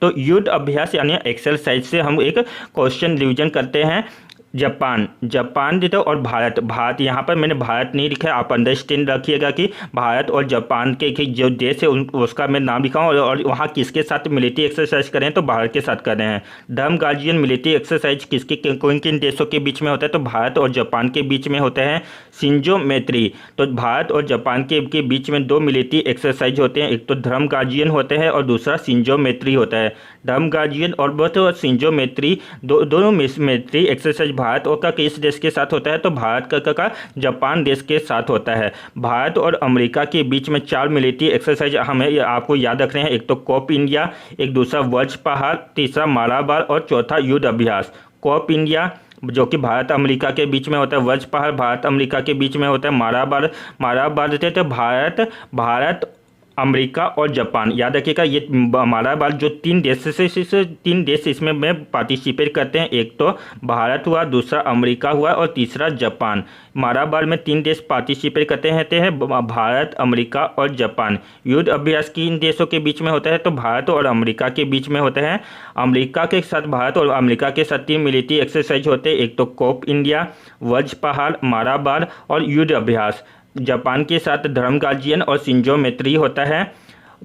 तो युद्ध अभ्यास यानी एक्सरसाइज से हम एक क्वेश्चन रिवीजन करते हैं। जापान, जापान देते और भारत, भारत यहाँ पर मैंने भारत नहीं लिखा है, आप अंडरस्टैंड रखिएगा कि भारत और जापान के जो देश है उसका मैं नाम लिखा हूँ, और वहाँ किसके साथ मिलिट्री एक्सरसाइज कर रहे हैं, तो भारत के साथ कर रहे हैं। डर्म गार्जियन मिलिट्री एक्सरसाइज किसके किन किन देशों के बीच में होता है, तो भारत और जापान के बीच में होते हैं। शिंजो मैत्री, तो भारत और जापान के बीच में दो मिलिट्री एक्सरसाइज होते हैं, एक तो धर्म गार्जियन होते हैं और दूसरा शिंजो मैत्री होता है। धर्म गार्जियन और शिंजो मैत्री दोनों मैत्री एक्सरसाइज भारत और का किस देश के साथ होता है, तो भारत का जापान देश के साथ होता है। भारत और अमेरिका के बीच में 4 मिलिट्री एक्सरसाइज हमें आपको याद रखने हैं, एक तो कोप इंडिया, एक दूसरा वज्र पहाड़, तीसरा मालाबार और चौथा युद्ध अभ्यास। कोप इंडिया जो कि भारत अमेरिका के बीच में होता है, वज्र पहाड़ भारत अमेरिका के बीच में होता है, मालाबार देते तो भारत अमेरिका और जापान। याद रखिएगा ये मालाबार जो 3 देश इसमें में पार्टिसिपेट करते हैं, एक तो भारत हुआ, दूसरा अमेरिका हुआ और तीसरा जापान। मालाबार में 3 देश पार्टिसिपेट करते हैं भारत, अमेरिका और जापान। युद्ध अभ्यास किन देशों के बीच में होता है, तो भारत और अमेरिका के बीच में होता है। अमेरिका के साथ भारत और अमेरिका के साथ 3 मिलिट्री एक्सरसाइज होते हैं, एक तो कोप इंडिया, वज्र पहाड़, मालाबार और युद्ध अभ्यास। जापान के साथ धर्म गार्जियन और शिंजो मैत्री होता है।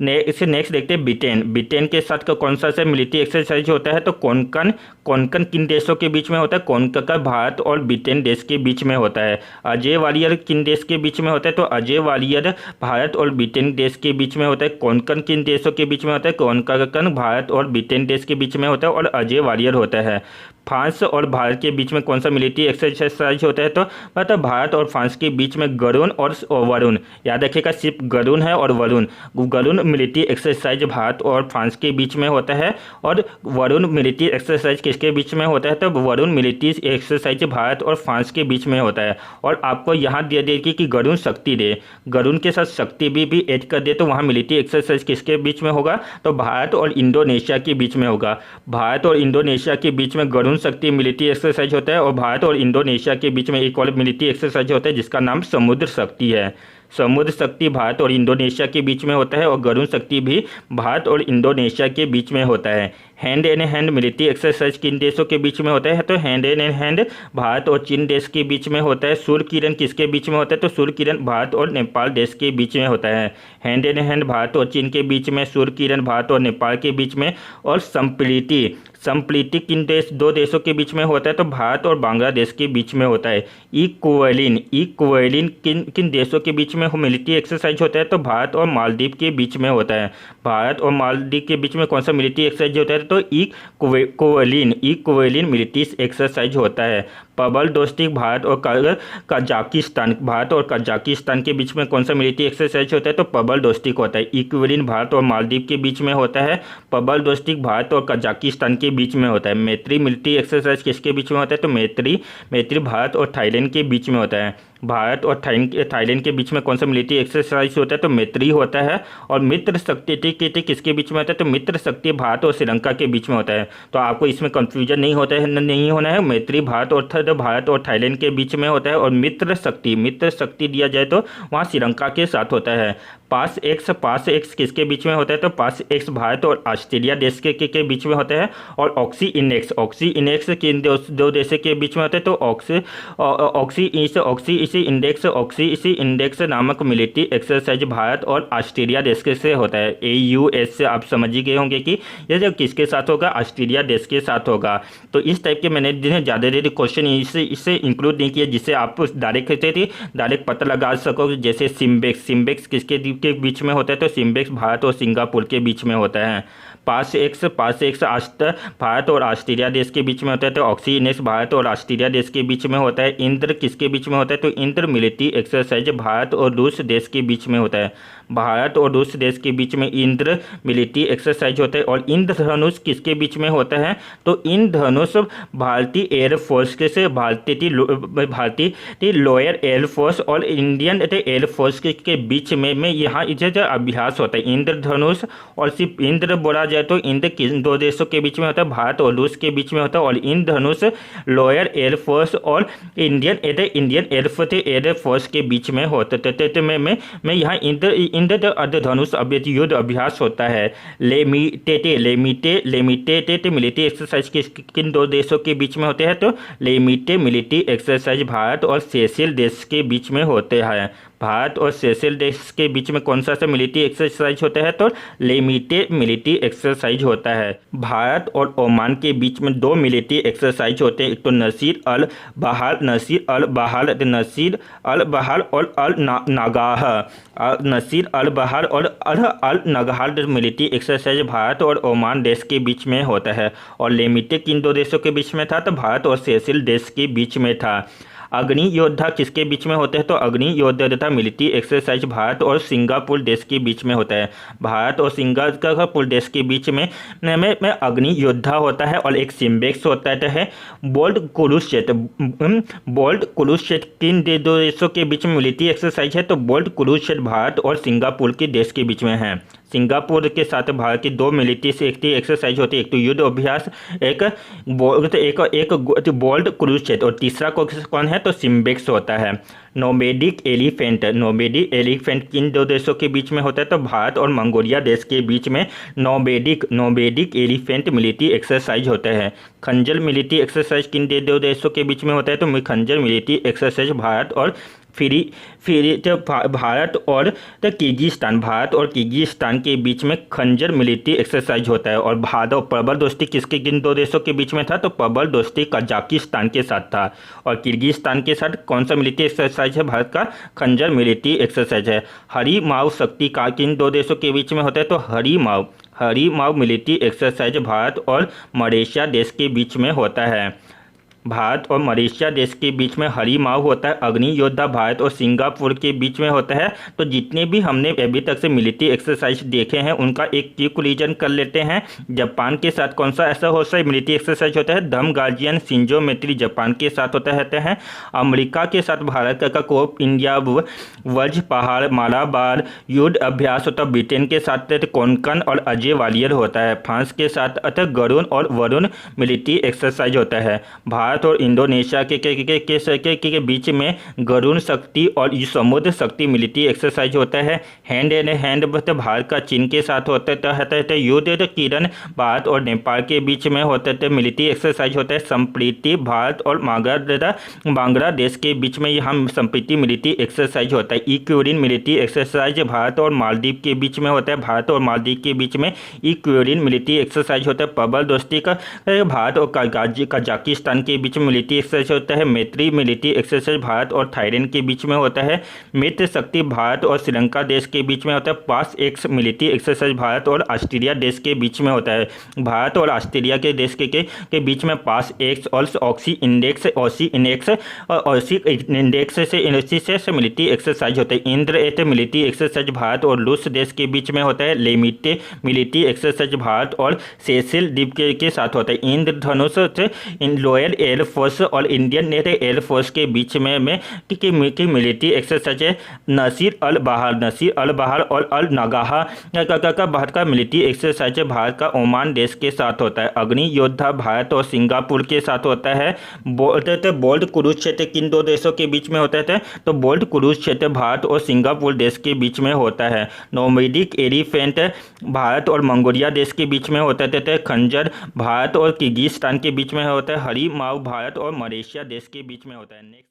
इससे नेक्स्ट देखते हैं ब्रिटेन, ब्रिटेन के साथ कौन सा से मिलिट्री एक्सरसाइज होता है, तो कोंकण किन देशों के बीच में होता है, कोंकण भारत और ब्रिटेन देश के बीच में होता है। अजय वालियर किन देश के बीच में होता है, तो अजय वालियर भारत और ब्रिटेन देश के बीच में होता है। कोंकण किन देशों के बीच में होता है, कोंकण भारत और ब्रिटेन देश के बीच में होता है और अजय वालियर होता है। फ्रांस और भारत के बीच में कौन सा मिलिट्री एक्सरसाइज होता है, तो मतलब भारत और फ्रांस के बीच में गरुण और वरुण। याद रखिएगा सिर्फ गरुण है और वरुण। गरुण मिलिट्री एक्सरसाइज भारत और फ्रांस के बीच में होता है और वरुण मिलिट्री एक्सरसाइज किसके बीच में होता है, तो वरुण मिलिट्री एक्सरसाइज भारत और फ्रांस के बीच में होता है। और आपको यहाँ दे देगी कि गरुण शक्ति दे, गरुण के साथ शक्ति भी ऐड कर दे, तो वहाँ मिलिट्री एक्सरसाइज किसके बीच में होगा, तो भारत और इंडोनेशिया के बीच में होगा। भारत और इंडोनेशिया के बीच में गरुण शक्ति मिलिट्री एक्सरसाइज होता है और भारत और इंडोनेशिया के बीच में एक और मिलिट्री एक्सरसाइज होता है जिसका नाम समुद्र शक्ति है। समुद्र शक्ति भारत और इंडोनेशिया के बीच में होता है और गरुण शक्ति भी भारत और इंडोनेशिया के बीच में होता है। Hand in hand military exercise किन देशों के बीच में होता है, तो हैंड इन हैंड भारत और चीन देश के बीच में होता है। सूर्य किरण किसके बीच में होता है, तो सूर्य किरण भारत और नेपाल देश के बीच में होता है। हैंड इन हैंड भारत और चीन के बीच में, सूर्य किरण भारत और नेपाल के बीच में। और संप्लीति किन दो देशों के बीच में होता है, तो भारत और बांग्लादेश के बीच में होता है। इक्वेलिन किन देशों के बीच में मिलिट्री एक्सरसाइज होता है, तो भारत और मालदीव के बीच में होता है। भारत और मालदीव के बीच में कौन सा मिलिट्री एक्सरसाइज होता है, तो इक्वेलिन मिलिट्री एक्सरसाइज होता है। पबल डोस्टिक भारत और कजाकिस्तान के बीच में कौन सा मिलिट्री एक्सरसाइज होता है, तो पबल डोस्टिक होता है। इक्वेलिन भारत और मालदीव के बीच में होता है, पबल डोस्टिक भारत और कजाकिस्तान के बीच में होता है। मैत्री मिलिट्री एक्सरसाइज किसके बीच में होता है, तो मैत्री भारत और थाईलैंड के बीच में होता है। भारत और थाईलैंड के बीच में कौन सा मिलिट्री एक्सरसाइज होता है, तो मैत्री होता है। और मित्र शक्ति किसके बीच में होता है, तो मित्र शक्ति भारत और श्रीलंका के बीच में होता है। तो आपको इसमें कंफ्यूजन नहीं होना है। मैत्री भारत और थाईलैंड के बीच में होता है और मित्र शक्ति दिया जाए तो वहाँ श्रीलंका के साथ होता है। पास एक्स किसके बीच में होता है, तो पास एक्स भारत और ऑस्ट्रेलिया देश के बीच में होता है। और ऑक्सी इनेक्स किन दो देशों के बीच में होता है, तो ऑक्सी इंडेक्स नामक मिलिट्री एक्सरसाइज भारत और ऑस्ट्रेलिया देश के से होता है। AUS से आप समझ ही गए होंगे कि ये जब किसके साथ होगा, ऑस्ट्रेलिया देश के साथ होगा। तो इस टाइप के मैंने ज़्यादा क्वेश्चन इससे इंक्लूड नहीं किया जिससे आप डायरेक्ट पता लगा सको। जैसे सिम्बेक्स किसके के बीच में होता है, तो सिम्बेक्स भारत और सिंगापुर के बीच में होता है। पास एक्स भारत और ऑस्ट्रेलिया देश के बीच में होता है, तो ऑक्सी इनेक्स भारत और ऑस्ट्रेलिया देश के बीच में होता है। इंद्र किसके बीच में होता है, तो इंद्र मिलिट्री एक्सरसाइज भारत और रूस देश के बीच में होता है। भारत और रूस देश के बीच में इंद्र मिलिट्री एक्सरसाइज होता है। और इंद्रधनुष किसके बीच में होता है, तो इंद्रधनुष भारतीय एयरफोर्स से भारतीय लोअर एयरफोर्स और इंडियन एयरफोर्स के बीच में यहाँ जो अभ्यास होता है इंद्रधनुष। और सिर्फ इंद्र बोला जाए तो इंद्र किन दो देशों के बीच में होता है, भारत और रूस के बीच में होता है। और इंद्रधनुष लोअर एयरफोर्स और इंडियन एयरफोर्स के बीच में होता है। तो मैं यहाँ इन इंद्रधनुष युद्ध अभ्यास होता है। लिमिटेड मिलिट्री एक्सरसाइज किन दो देशों के बीच में होते हैं? तो लिमिटेड मिलिट्री एक्सरसाइज भारत और सेशेल्स देश के बीच में होते हैं। भारत और सेशेल्स देश के बीच में कौन सा मिलिट्री एक्सरसाइज होता है? तो लिमिटेड मिलिट्री एक्सरसाइज होता है। भारत और ओमान के बीच में दो मिलिट्री एक्सरसाइज होते हैं, एक तो नसीर अल बहार और अल नगाह। नसीर अल बहार और अल नगाह मिलिट्री एक्सरसाइज भारत और ओमान देश के बीच में होता है। और लिमिटेड किन दो देशों के बीच में था? तो भारत और सेशेल्स देश के बीच में था। अग्नि योद्धा किसके बीच में होते हैं? तो अग्नि योद्धा तथा मिलिट्री एक्सरसाइज भारत और सिंगापुर देश के बीच में होता है। भारत और सिंगापुर देश के बीच में अग्नि योद्धा होता है और एक सिम्बेक्स होता है। बोल्ड कुरुक्षेत्र किन दो देशों के बीच में मिलिट्री एक्सरसाइज है? तो बोल्ड कुरुक्षेत्र भारत और सिंगापुर के देश के बीच में है। सिंगापुर के साथ भारत की दो मिलिट्री एक्सरसाइज होती है, एक तो युद्ध अभ्यास, एक बोल्ड कुरुक्षेत्र, और तीसरा कौन है? तो सिम्बेक्स होता है। नोमेडिक एलिफेंट किन दो देशों के बीच में होता है? तो भारत और मंगोलिया देश के बीच में नोमेडिक एलिफेंट मिलिट्री एक्सरसाइज होता है। खंजर मिलिट्री एक्सरसाइज किन दो देशों के बीच में होता है? तो खंजर मिलिट्री एक्सरसाइज भारत और भारत और किर्गिस्तान के बीच में खंजर मिलिट्री एक्सरसाइज होता है। और भारत और प्रबल दोस्ती किन दो देशों के बीच में था? तो प्रबल दोस्ती कजाकिस्तान के साथ था। और किर्गिस्तान के साथ कौन सा मिलिट्री एक्सरसाइज है? भारत का खंजर मिलिट्री एक्सरसाइज है। हरी माव शक्ति का किन दो देशों के बीच में होता है? तो हरी माव मिलिट्री एक्सरसाइज भारत और मलेशिया देश के बीच में होता है। भारत और मलेशिया देश के बीच में हरी माव होता है। अग्नि योद्धा भारत और सिंगापुर के बीच में होता है। तो जितने भी हमने अभी तक से मिलिट्री एक्सरसाइज देखे हैं उनका एक क्विक रिवीजन कर लेते हैं। जापान के साथ कौन सा ऐसा मिलिट्री एक्सरसाइज होता है? दम गार्जियन शिंजो मैत्री जापान के साथ होता है। अमेरिका के साथ भारत का कोप इंडिया वज्र पहाड़ मालाबार युद्ध अभ्यास होता है। ब्रिटेन के साथ कोंकण और अजय वालियर होता है। फ्रांस के साथ गरुण और वरुण मिलिट्री एक्सरसाइज होता है। भारत और इंडोनेशिया के बीच में गरुण शक्ति और समुद्र शक्ति मिलिट्री एक्सरसाइज होता है। हैंड एंड हैंड भारत का चीन के साथ होता है। युद्ध किरण भारत और नेपाल के बीच में होता है मिलिट्री एक्सरसाइज होता है। संप्रीति भारत और बांग्लादेश के बीच में यहाँ संप्रीति मिलिट्री एक्सरसाइज होता है। इक्वेरिन मिलिट्री एक्सरसाइज भारत और मालदीव के बीच में होता है। भारत और मालदीव के बीच में इक्वेरिन मिलिट्री एक्सरसाइज होता है। प्रबल दोस्ती का भारत और कजाकिस्तान के बीच में मिलिट्री एक्सरसाइज होता है। मैत्री मिलिट्री एक्सरसाइज भारत और थाईलैंड के बीच में होता है। मित्र शक्ति भारत और श्रीलंका देश के बीच में होता है। पास एक्स मिलिट्री एक्सरसाइज भारत और ऑस्ट्रेलिया देश के बीच में होता है। भारत और ऑस्ट्रेलिया के देश के बीच में पास एक्स और ऑक्सी इंडेक्स से मिलिट्री एक्सरसाइज होता है। इंद्र मिलिट्री एक्सरसाइज भारत और रूस देश के बीच में होता है। लिमिटेड मिलिट्री एक्सरसाइज भारत और सेशेल्स द्वीप के साथ होता है। इंद्रधनुष रॉयल एयर फोर्स और इंडियन एयर फोर्स के बीच में मिलिट्री एक्सरसाइज है। नसीर अल बहार और अल नगाह का भारत का मिलिट्री एक्सरसाइज भारत का ओमान देश के साथ होता है। अग्नि योद्धा भारत और सिंगापुर के साथ होता है। बोल्ड कुरुक्षेत्र किन दो देशों के बीच में होता है? तो बोल्ड कुरुक्षेत्र भारत और सिंगापुर देश के बीच में होता है। नोमेडिक एलिफेंट भारत और मंगोलिया देश के बीच में होता है। खंजर भारत और किर्गिस्तान के बीच में होता है। हरी माव भारत और मलेशिया देश के बीच में होता है। नेक्स्ट